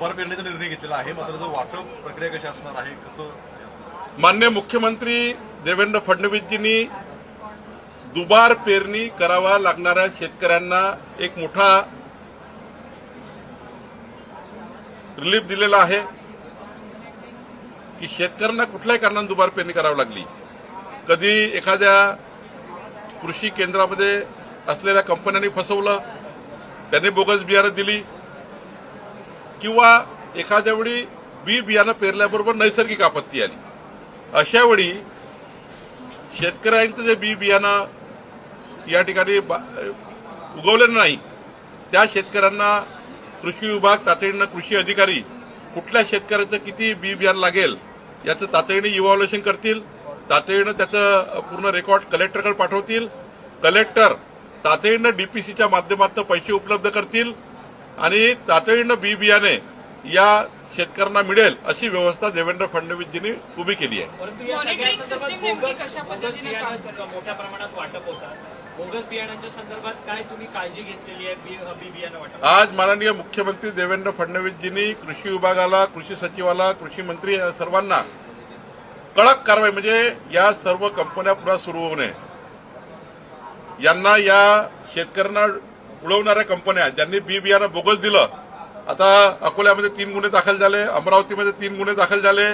दुबार पेरणीचा निर्णय घेतलेला आहे, मात्र जो वाटप प्रक्रिया कशी असणार आहे, कसं? माननीय मुख्यमंत्री देवेंद्र फडणवीसजींनी दुबार पेरणी करावा लागणाऱ्या शेतकऱ्यांना एक मोठा रिलीफ दिलेला आहे की शेतकऱ्यांना कुठल्याही कारणाने दुबार पेरणी करावी लागली. कधी एखाद्या कृषी केंद्रामध्ये असलेल्या कंपन्यांनी फसवलं, त्यांनी बोगस बियाणं दिली, किंवा एखाद्या वेळी बी बियाणं पेरल्याबरोबर नैसर्गिक आपत्ती आली. अशा वेळी शेतकऱ्यांचं जे बी बियाणं या ठिकाणी उगवलेलं नाही, त्या शेतकऱ्यांना कृषी विभाग तातडीनं, कृषी अधिकारी कुठल्या शेतकऱ्याचं किती बी बियाणं लागेल याचं तातडीने इव्हॅल्युएशन करतील. तातडीनं त्याचं पूर्ण रेकॉर्ड कलेक्टरकडे पाठवतील. कलेक्टर तातडीनं डीपीसीच्या माध्यमातून पैसे उपलब्ध करतील आणि तातडीनं बी बियाणे या शेतकऱ्यांना मिळेल अशी व्यवस्था देवेंद्र फडणवीसजींनी उभी केली आहे. परंतु या सगळ्या संदर्भात मोठ्या प्रमाणात वाटप होतात. बोगस बियाणांच्या संदर्भात काय तुम्ही काळजी घेतलेली आहे बी बियाणं वाटप? आज माननीय मुख्यमंत्री देवेंद्र फडणवीसजींनी कृषी विभागाला, कृषी सचिवाला, कृषी मंत्री सर्वांना कडक कारवाई, म्हणजे या सर्व कंपन्या पुन्हा सुरू होऊ नये, यांना या शेतकऱ्यांना उडवणाऱ्या कंपन्या ज्यांनी बी बियाणं बोगस दिलं, आता अकोल्यामध्ये 3 गुन्हे दाखल झाले, अमरावतीमध्ये 3 गुन्हे दाखल झाले,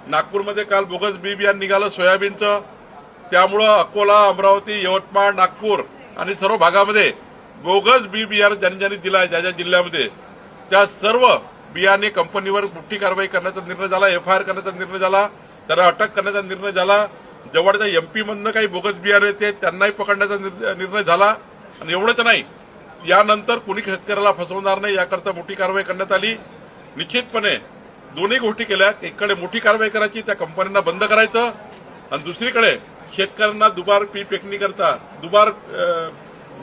नागपूरमध्ये काल बोगस बी बियाणं निघालं सोयाबीनचं. त्यामुळं अकोला, अमरावती, यवतमाळ, नागपूर आणि सर्व भागामध्ये बोगस बी बियाणं ज्यांनी ज्यांनी दिलं आहे, ज्या ज्या जिल्ह्यामध्ये, त्या सर्व बियाणे कंपनीवर मोठी कारवाई करण्याचा निर्णय झाला, एफआयआर करण्याचा निर्णय झाला, त्याला अटक करण्याचा निर्णय झाला. जवळच्या एमपी मधनं काही बोगस बियाणे ते त्यांनाही पकडण्याचा निर्णय झाला. आणि एवढंच नाही, यानंतर कुणी शेतकऱ्याला फसवणार नाही याकरता मोठी कारवाई करण्यात आली. निश्चितपणे दोन्ही गोष्टी केल्या. एकीकडे मोठी कारवाई करायची, त्या कंपन्यांना बंद करायचं, आणि दुसरीकडे शेतकऱ्यांना दुबार पीक पेरणी करता दुबार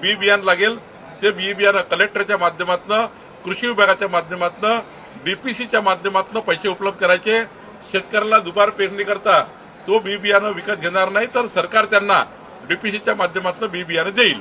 बी बियाणं लागेल, ते बी बियाणं कलेक्टरच्या माध्यमातून, कृषी विभागाच्या माध्यमातून, डीपीसीच्या माध्यमातून पैसे उपलब्ध करायचे. शेतकऱ्याला दुबार पेरणी करता तो बी बियाणं विकत घेणार नाही, तर सरकार त्यांना डीपीसीच्या माध्यमातून बी बियाणं देईल.